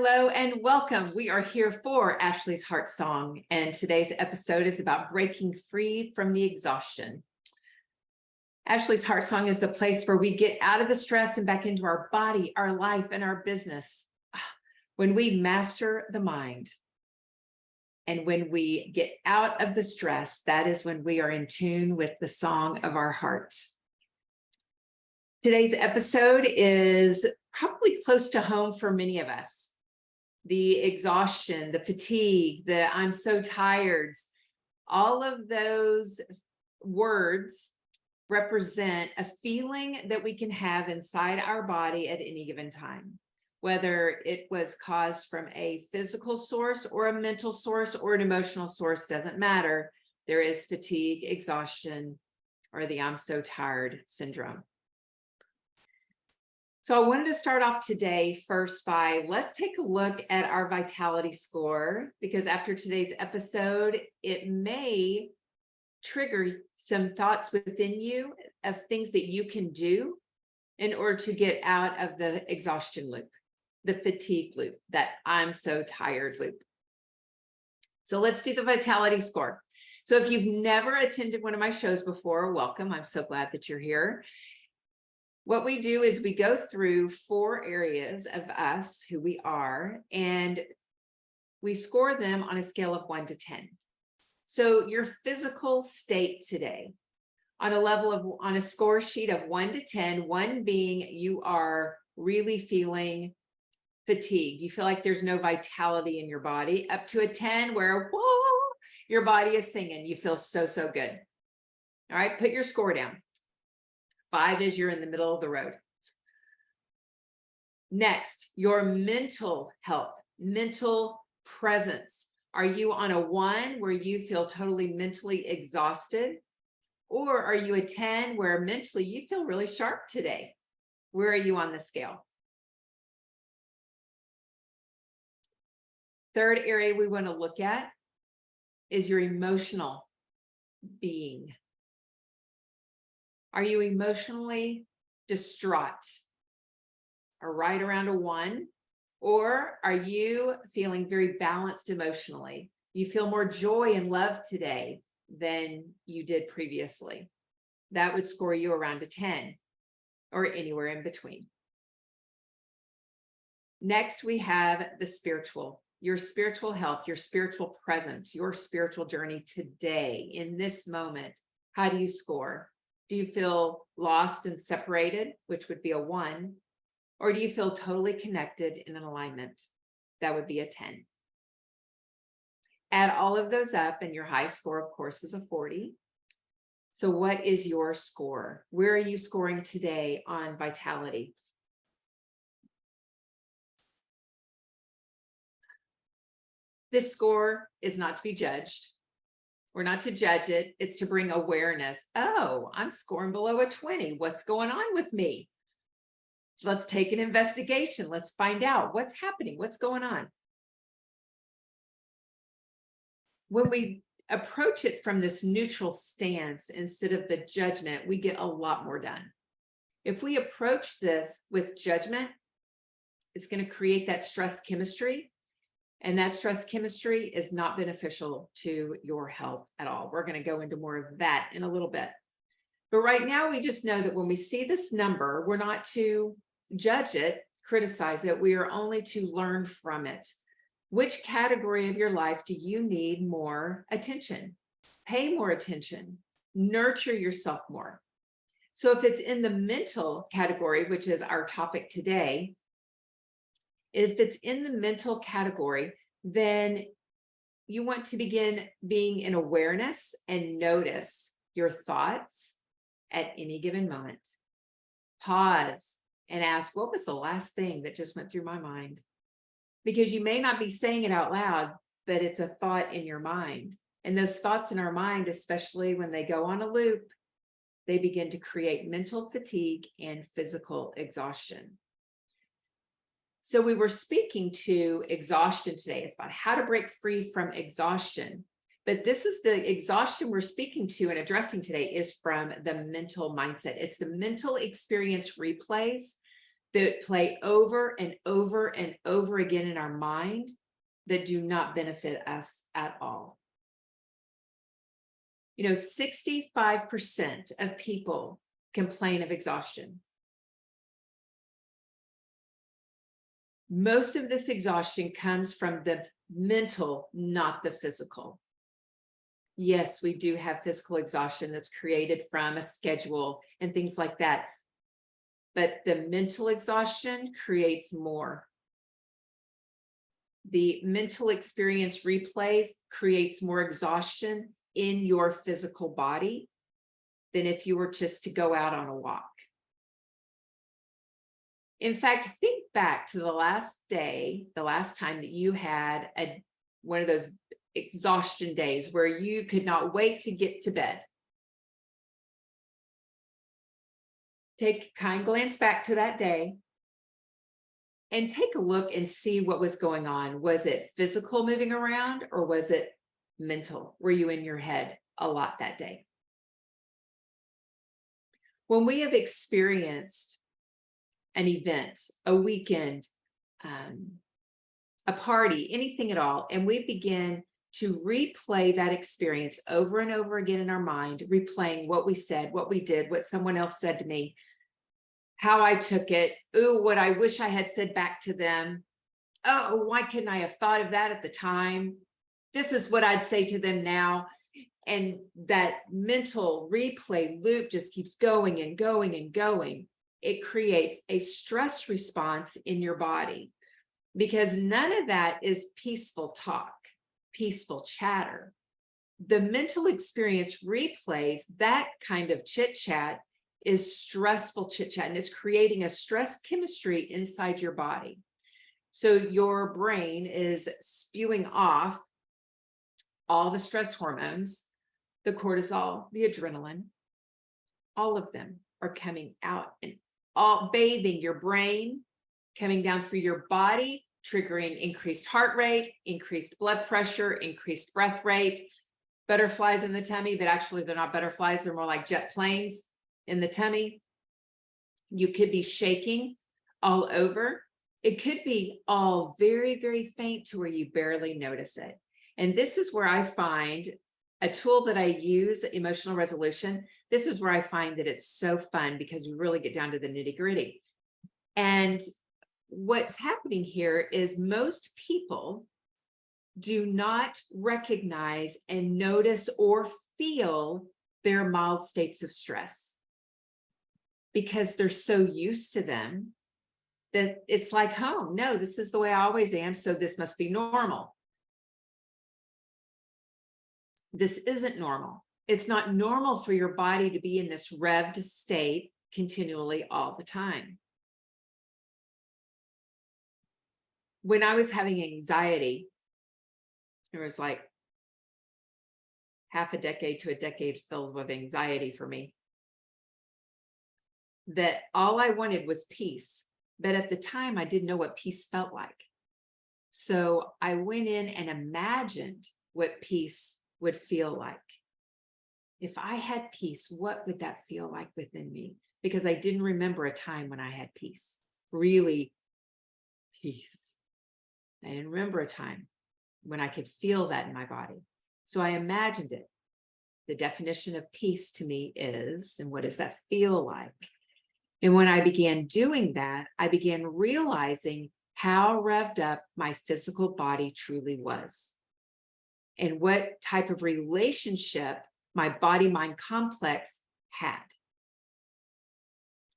Hello and welcome. We are here for Ashley's Heart Song, and today's episode is about breaking free from the exhaustion. Ashley's Heart Song is the place where we get out of the stress and back into our body, our life, and our business. When we master the mind and when we get out of the stress, that is when we are in tune with the song of our heart. Today's episode is probably close to home for many of us. The exhaustion, the fatigue, the I'm so tired, all of those words represent a feeling that we can have inside our body at any given time, whether it was caused from a physical source or a mental source or an emotional source, doesn't matter. There is fatigue, exhaustion, or the I'm so tired syndrome. So I wanted to start off today first by let's take a look at our vitality score, because after today's episode, it may trigger some thoughts within you of things that you can do in order to get out of the exhaustion loop, the fatigue loop, that I'm so tired loop. So let's do the vitality score. So if you've never attended one of my shows before, welcome. I'm so glad that you're here. What we do is we go through 4 areas of us, who we are, and we score them on a scale of 1 to 10. So your physical state today, on a score sheet of 1 to 10, 1 being you are really feeling fatigued. You feel like there's no vitality in your body, up to a 10 where, whoa, your body is singing. You feel so, so good. All right, put your score down. 5 is you're in the middle of the road. Next, your mental health, mental presence. Are you on a 1 where you feel totally mentally exhausted? Or are you a 10 where mentally you feel really sharp today? Where are you on the scale? Third area we want to look at is your emotional being. Are you emotionally distraught or right around a 1? Or are you feeling very balanced emotionally? You feel more joy and love today than you did previously. That would score you around a 10 or anywhere in between. Next, we have the spiritual, your spiritual health, your spiritual presence, your spiritual journey today in this moment. How do you score? Do you feel lost and separated, which would be a 1? Or do you feel totally connected in an alignment? That would be a 10. Add all of those up, and your high score, of course, is a 40. So what is your score? Where are you scoring today on vitality? This score is not to be judged. We're not to judge it. It's to bring awareness. Oh, I'm scoring below a 20. What's going on with me? Let's take an investigation. Let's find out what's happening. What's going on? When we approach it from this neutral stance instead of the judgment, we get a lot more done. If we approach this with judgment, it's going to create that stress chemistry. And that stress chemistry is not beneficial to your health at all. We're going to go into more of that in a little bit. But right now, we just know that when we see this number, we're not to judge it, criticize it. We are only to learn from it. Which category of your life do you need more attention? Pay more attention. Nurture yourself more. So if it's in the mental category, which is our topic today, if it's in the mental category, then you want to begin being in awareness and notice your thoughts at any given moment. Pause and ask, what was the last thing that just went through my mind? Because you may not be saying it out loud, but it's a thought in your mind. And those thoughts in our mind, especially when they go on a loop, they begin to create mental fatigue and physical exhaustion. So we were speaking to exhaustion today. It's about how to break free from exhaustion. But this is the exhaustion we're speaking to and addressing today is from the mental mindset. It's the mental experience replays that play over and over and over again in our mind that do not benefit us at all. 65% of people complain of exhaustion. Most of this exhaustion comes from the mental, not the physical. Yes, we do have physical exhaustion that's created from a schedule and things like that. But the mental exhaustion creates more. The mental experience replays creates more exhaustion in your physical body than if you were just to go out on a walk. In fact, think back to the last time that you had one of those exhaustion days where you could not wait to get to bed. Take a kind glance back to that day and take a look and see what was going on. Was it physical moving around, or was it mental? Were you in your head a lot that day? When we have experienced an event, a weekend, a party, anything at all, and we begin to replay that experience over and over again in our mind, replaying what we said, what we did, what someone else said to me, how I took it, ooh, what I wish I had said back to them. Oh, why couldn't I have thought of that at the time? This is what I'd say to them now. And that mental replay loop just keeps going and going and going. It creates a stress response in your body, because none of that is peaceful talk, peaceful chatter. The mental experience replays that kind of chit chat is stressful chit chat, and it's creating a stress chemistry inside your body. So your brain is spewing off all the stress hormones, the cortisol, the adrenaline, all of them are coming out and all bathing your brain, coming down through your body, triggering increased heart rate, increased blood pressure, increased breath rate, butterflies in the tummy, but actually they're not butterflies, they're more like jet planes in the tummy. You could be shaking all over. It could be all very, very faint to where you barely notice it. And this is where I find a tool that I use, emotional resolution. This is where I find that it's so fun, because we really get down to the nitty-gritty. And what's happening here is most people do not recognize and notice or feel their mild states of stress, because they're so used to them that it's like home. No, this is the way I always am, so this must be normal. This isn't normal. It's not normal for your body to be in this revved state continually all the time. When I was having anxiety, there was like half a decade to a decade filled with anxiety for me, that all I wanted was peace. But at the time, I didn't know what peace felt like. So I went in and imagined what peace would feel like. If I had peace, what would that feel like within me? Because I didn't remember a time when I had peace, really peace. I didn't remember a time when I could feel that in my body. So I imagined it. The definition of peace to me is, and what does that feel like? And when I began doing that, I began realizing how revved up my physical body truly was, and what type of relationship my body-mind complex had.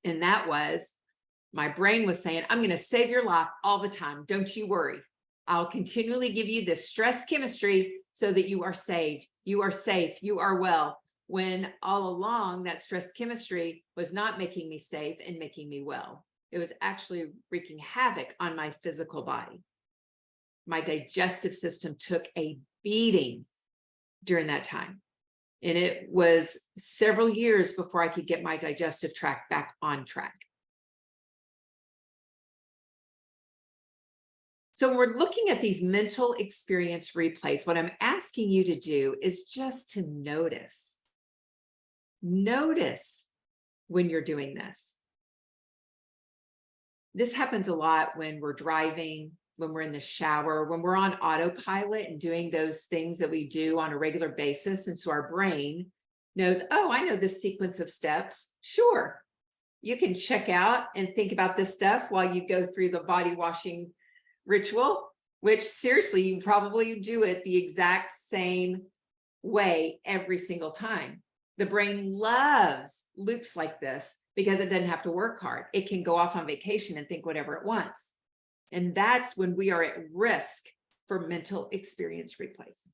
And that was, my brain was saying, I'm going to save your life all the time. Don't you worry. I'll continually give you this stress chemistry so that you are saved, you are safe, you are well. When all along that stress chemistry was not making me safe and making me well. It was actually wreaking havoc on my physical body. My digestive system took a beating during that time. And it was several years before I could get my digestive tract back on track. So when we're looking at these mental experience replays, what I'm asking you to do is just to notice. Notice when you're doing this. This happens a lot when we're driving, when we're in the shower, when we're on autopilot and doing those things that we do on a regular basis. And so our brain knows, oh, I know this sequence of steps. Sure. You can check out and think about this stuff while you go through the body washing ritual, which seriously, you probably do it the exact same way every single time. The brain loves loops like this because it doesn't have to work hard. It can go off on vacation and think whatever it wants. And that's when we are at risk for mental experience replays.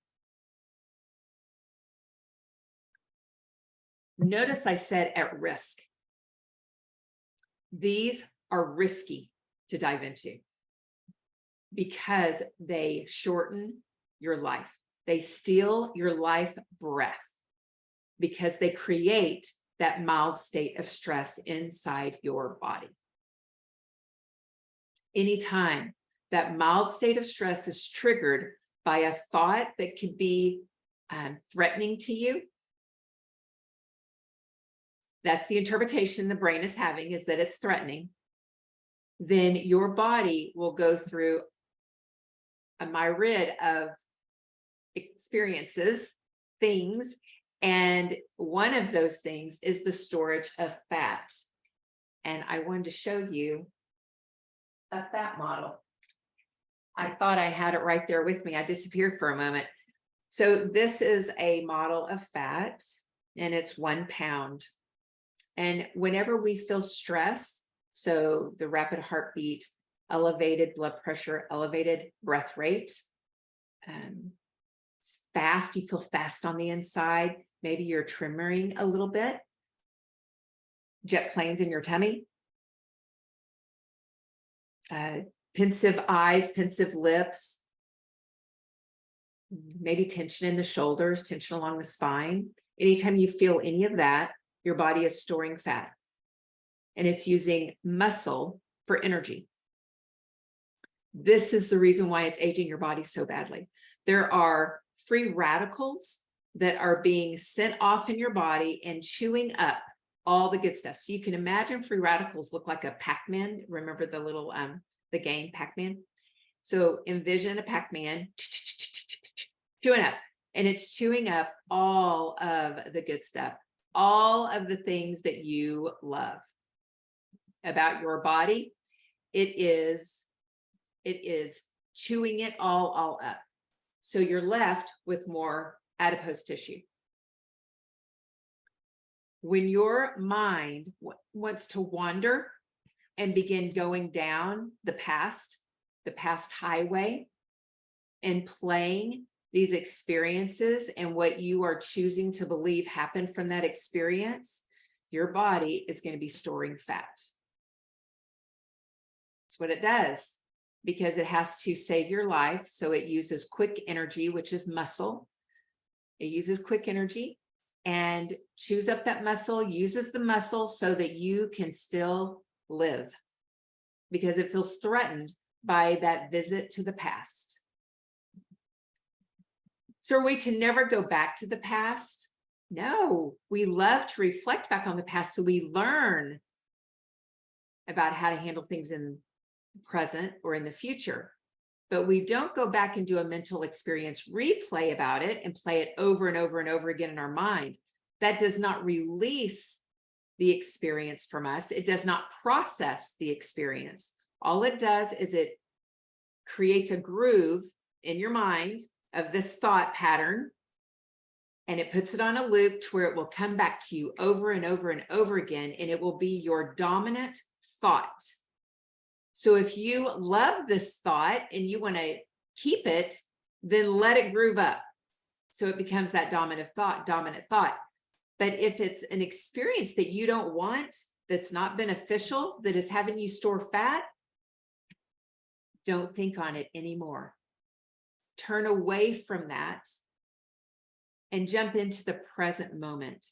Notice I said at risk. These are risky to dive into because they shorten your life. They steal your life breath because they create that mild state of stress inside your body. Anytime that mild state of stress is triggered by a thought that could be threatening to you, that's the interpretation the brain is having, is that it's threatening, then your body will go through a myriad of experiences, things, and one of those things is the storage of fat. And I wanted to show you a fat model. I thought I had it right there with me. I disappeared for a moment. So this is a model of fat, and it's 1 pound. And whenever we feel stress, so the rapid heartbeat, elevated blood pressure, elevated breath rate, it's fast, you feel fast on the inside, maybe you're tremoring a little bit, jet planes in your tummy, pensive eyes, pensive lips, maybe tension in the shoulders, tension along the spine. Anytime you feel any of that, your body is storing fat, and it's using muscle for energy. This is the reason why it's aging your body so badly. There are free radicals that are being sent off in your body and chewing up all the good stuff. So you can imagine free radicals look like a Pac-Man. Remember the little, the game Pac-Man? So envision a Pac-Man chewing up, and it's chewing up all of the good stuff, all of the things that you love about your body. It is chewing it all up. So you're left with more adipose tissue. When your mind wants to wander and begin going down the past highway and playing these experiences and what you are choosing to believe happened from that experience, your body is going to be storing fat. That's what it does, because it has to save your life. So it uses quick energy, which is muscle. It uses quick energy and chews up that muscle, uses the muscle so that you can still live, because it feels threatened by that visit to the past. So are we to never go back to the past? No, we love to reflect back on the past so we learn about how to handle things in the present or in the future. But we don't go back and do a mental experience replay about it and play it over and over and over again in our mind. That does not release the experience from us. It does not process the experience. All it does is it creates a groove in your mind of this thought pattern, and it puts it on a loop to where it will come back to you over and over and over again, and it will be your dominant thought. So if you love this thought and you want to keep it, then let it groove up so it becomes that dominant thought. But if it's an experience that you don't want, that's not beneficial, that is having you store fat, don't think on it anymore. Turn away from that and jump into the present moment.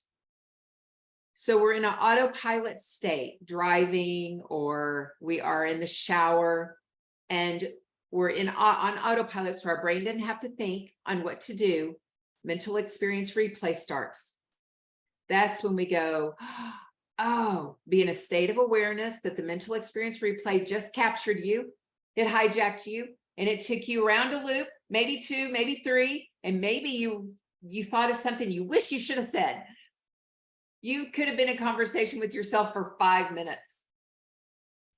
So we're in an autopilot state, driving, or we are in the shower, and we're on autopilot, so our brain didn't have to think on what to do. Mental experience replay starts. That's when we go, oh, Oh, be in a state of awareness that the mental experience replay just captured you. It hijacked you and it took you around a loop, maybe 2, maybe 3, and maybe you thought of something you wish you should have said. You could have been in conversation with yourself for 5 minutes.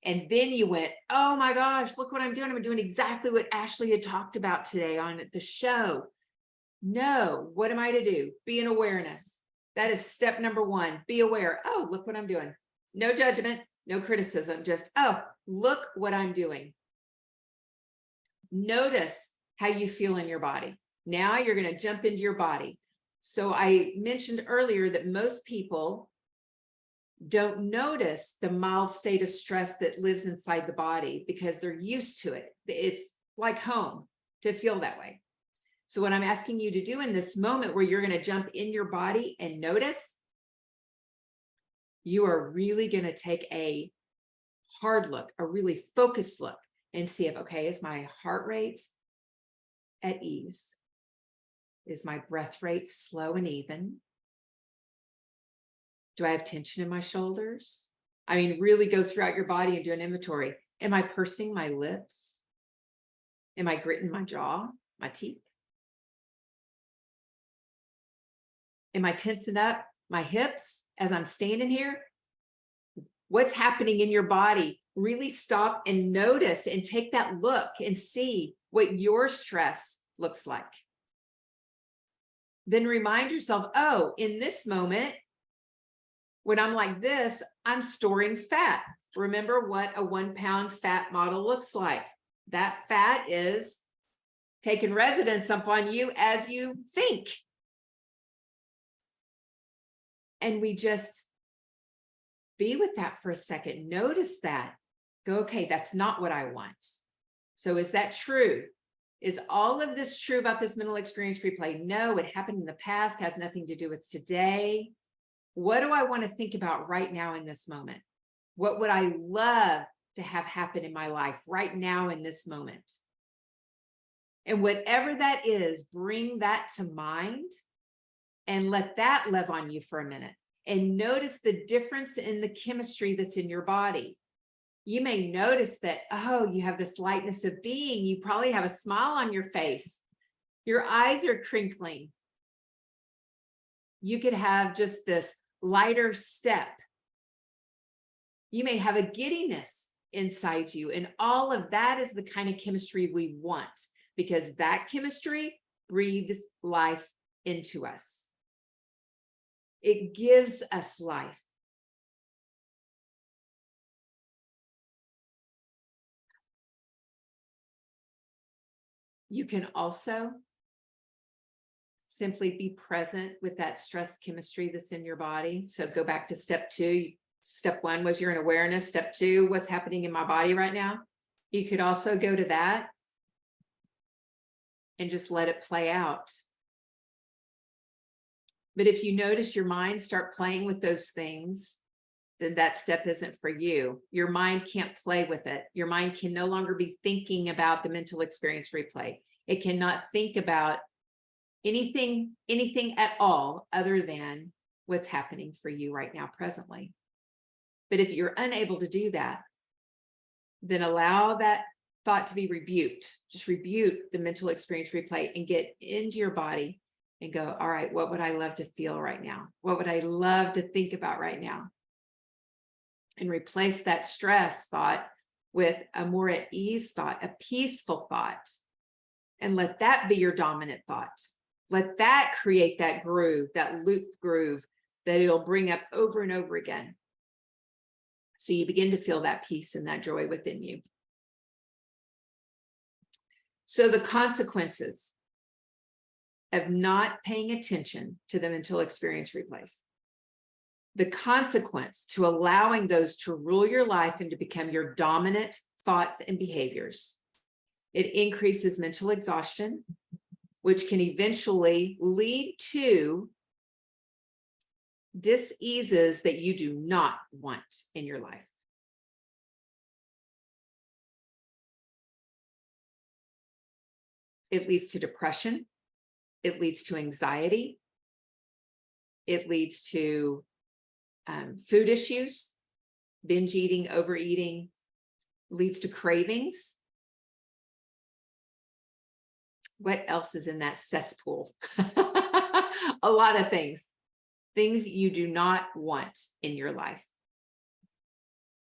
And then you went, oh my gosh, look what I'm doing. I'm doing exactly what Ashley had talked about today on the show. No, what am I to do? Be in awareness. That is step number 1. Be aware. Oh, look what I'm doing. No judgment, no criticism, just, oh, look what I'm doing. Notice how you feel in your body. Now you're going to jump into your body. So I mentioned earlier that most people don't notice the mild state of stress that lives inside the body because they're used to it. It's like home to feel that way. So what I'm asking you to do in this moment where you're going to jump in your body and notice, you are really going to take a hard look, a really focused look, and see if, okay, is my heart rate at ease? Is my breath rate slow and even? Do I have tension in my shoulders? I mean, really go throughout your body and do an inventory. Am I pursing my lips? Am I gritting my jaw, my teeth? Am I tensing up my hips as I'm standing here? What's happening in your body? Really stop and notice and take that look and see what your stress looks like. Then remind yourself, oh, in this moment, when I'm like this, I'm storing fat. Remember what a 1 pound fat model looks like. That fat is taking residence upon you as you think. And we just be with that for a second. Notice that. Go, okay, that's not what I want. So is that true? Is all of this true about this mental experience replay? No, it happened in the past, has nothing to do with today. What do I want to think about right now in this moment? What would I love to have happen in my life right now in this moment? And whatever that is, bring that to mind and let that live on you for a minute. And notice the difference in the chemistry that's in your body. You may notice that, oh, you have this lightness of being. You probably have a smile on your face. Your eyes are crinkling. You could have just this lighter step. You may have a giddiness inside you. And all of that is the kind of chemistry we want, because that chemistry breathes life into us. It gives us life. You can also simply be present with that stress chemistry that's in your body. So go back to step 2. Step 1 was you're in awareness. Step 2, what's happening in my body right now? You could also go to that and just let it play out. But if you notice your mind start playing with those things, then that step isn't for you. Your mind can't play with it. Your mind can no longer be thinking about the mental experience replay. It cannot think about anything at all other than what's happening for you right now, presently. But if you're unable to do that, then allow that thought to be rebuked. Just rebuke the mental experience replay and get into your body and go, all right, what would I love to feel right now? What would I love to think about right now? And replace that stress thought with a more at ease thought, a peaceful thought, and let that be your dominant thought. Let that create that groove, that loop groove that it'll bring up over and over again. So you begin to feel that peace and that joy within you. So the consequences of not paying attention to the mental experience replays, the consequence to allowing those to rule your life and to become your dominant thoughts and behaviors, it increases mental exhaustion, which can eventually lead to dis-eases that you do not want in your life. It leads to depression. It leads to anxiety. It leads to food issues, binge eating, overeating, leads to cravings. What else is in that cesspool? A lot of things you do not want in your life.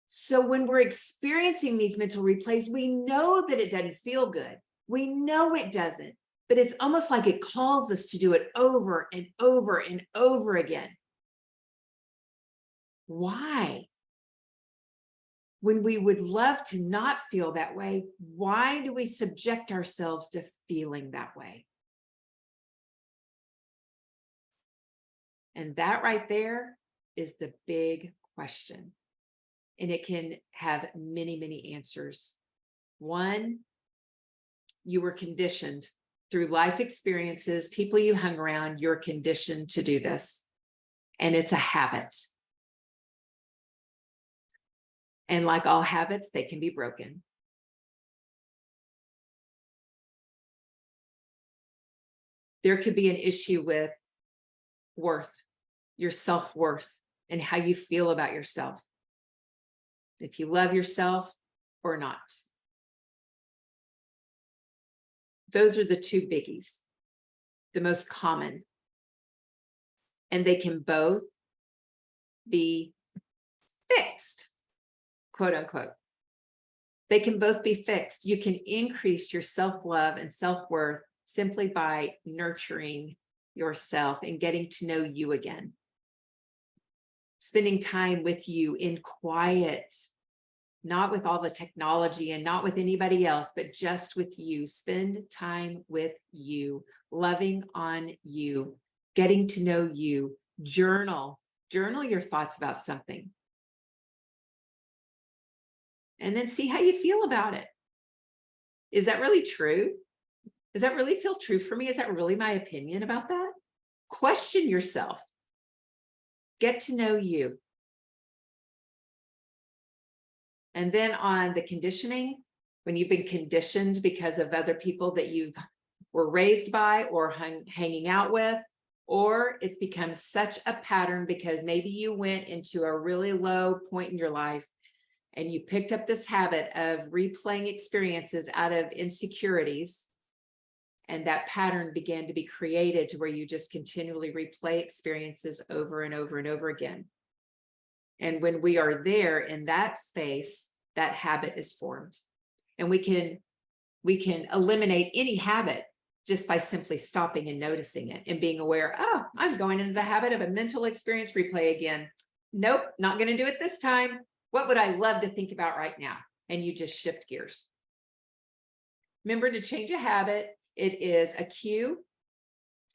So when we're experiencing these mental replays, we know that it doesn't feel good. We know it doesn't, but it's almost like it calls us to do it over and over and over again. Why? When we would love to not feel that way, why do we subject ourselves to feeling that way? And that right there is the big question. And it can have many, many answers. One, you were conditioned through life experiences, people you hung around, you're conditioned to do this. And it's a habit. And like all habits, they can be broken. There could be an issue with worth, your self-worth, and how you feel about yourself. If you love yourself or not. Those are the two biggies, the most common. And they can both be fixed, quote unquote. They can both be fixed. You can increase your self-love and self-worth simply by nurturing yourself and getting to know you again. Spending time with you in quiet, not with all the technology and not with anybody else, but just with you. Spend time with you, loving on you, getting to know you. Journal your thoughts about something. And then see how you feel about it. Is that really true? Does that really feel true for me? Is that really my opinion about that? Question yourself. Get to know you. And then on the conditioning, when you've been conditioned because of other people that you were raised by or hanging out with, or it's become such a pattern because maybe you went into a really low point in your life and you picked up this habit of replaying experiences out of insecurities. And that pattern began to be created to where you just continually replay experiences over and over and over again. And when we are there in that space, that habit is formed. And we can eliminate any habit just by simply stopping and noticing it and being aware, oh, I'm going into the habit of a mental experience replay again. Nope, not going to do it this time. What would I love to think about right now? And you just shift gears. Remember, to change a habit, it is a cue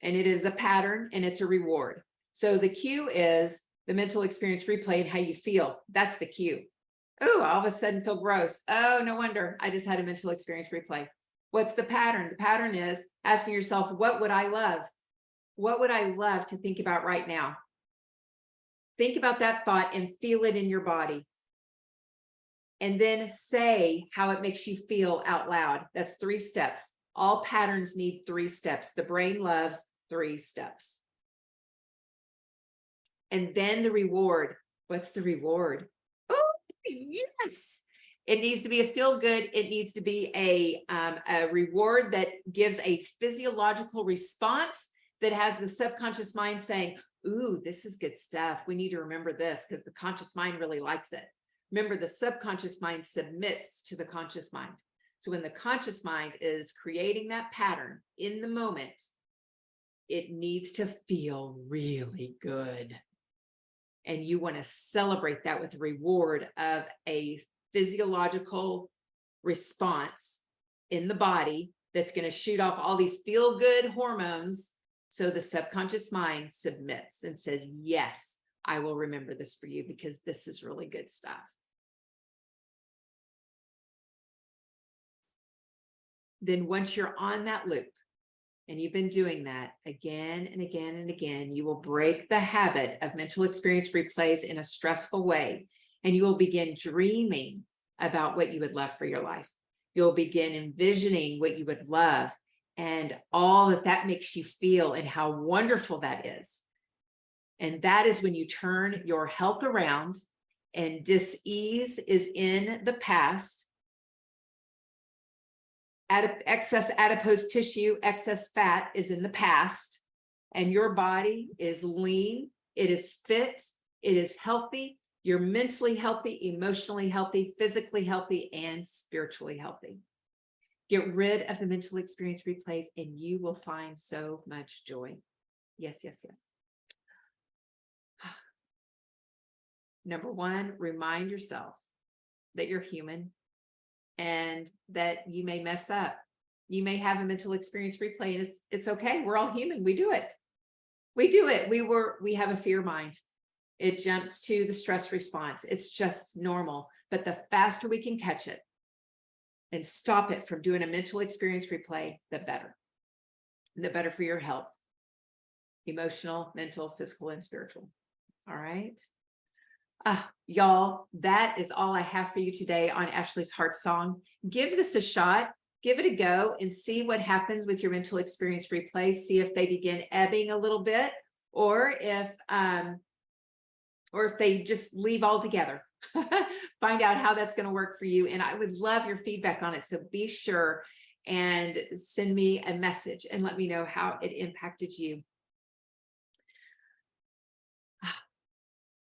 and it is a pattern and it's a reward. So the cue is the mental experience replay and how you feel. That's the cue. Oh, all of a sudden feel gross. Oh, no wonder I just had a mental experience replay. What's the pattern? The pattern is asking yourself, what would I love? What would I love to think about right now? Think about that thought and feel it in your body. And then say how it makes you feel out loud. That's 3 steps. All patterns need 3 steps. The brain loves 3 steps. And then the reward. What's the reward? Oh, yes. It needs to be a feel good. It needs to be a reward that gives a physiological response that has the subconscious mind saying, ooh, this is good stuff. We need to remember this because the conscious mind really likes it. Remember, the subconscious mind submits to the conscious mind. So when the conscious mind is creating that pattern in the moment, it needs to feel really good. And you want to celebrate that with the reward of a physiological response in the body that's going to shoot off all these feel-good hormones. So the subconscious mind submits and says, yes, I will remember this for you because this is really good stuff. Then once you're on that loop and you've been doing that again and again and again, you will break the habit of mental experience replays in a stressful way. And you will begin dreaming about what you would love for your life. You'll begin envisioning what you would love and all that makes you feel and how wonderful that is. And that is when you turn your health around and dis-ease is in the past. Excess adipose tissue, excess fat is in the past, and your body is lean, it is fit, it is healthy. You're mentally healthy, emotionally healthy, physically healthy, and spiritually healthy. Get rid of the mental experience replays and you will find so much joy. Yes, yes, yes. Number one, remind yourself that you're human and that you may mess up. You may have a mental experience replay, and it's okay. We're all human. We do it. We do it. We have a fear mind. It jumps to the stress response. It's just normal. But the faster we can catch it and stop it from doing a mental experience replay, the better. The better for your health, emotional, mental, physical, and spiritual. All right. Y'all, that is all I have for you today on Ashley's Heart Song. Give this a shot. Give it a go and see what happens with your mental experience replay. See if they begin ebbing a little bit, or if they just leave altogether. Find out how that's going to work for you. And I would love your feedback on it. So be sure and send me a message and let me know how it impacted you.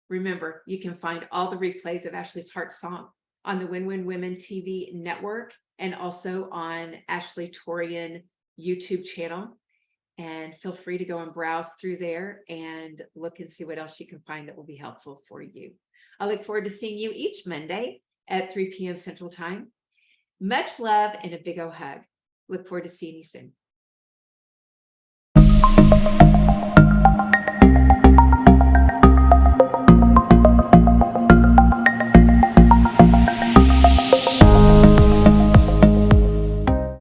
Remember, you can find all the replays of Ashley's Heart Song on the Win-Win Women TV network and also on Ashley Torian YouTube channel. And feel free to go and browse through there and look and see what else you can find that will be helpful for you. I look forward to seeing you each Monday at 3 p.m. Central Time. Much love and a big old hug. Look forward to seeing you soon.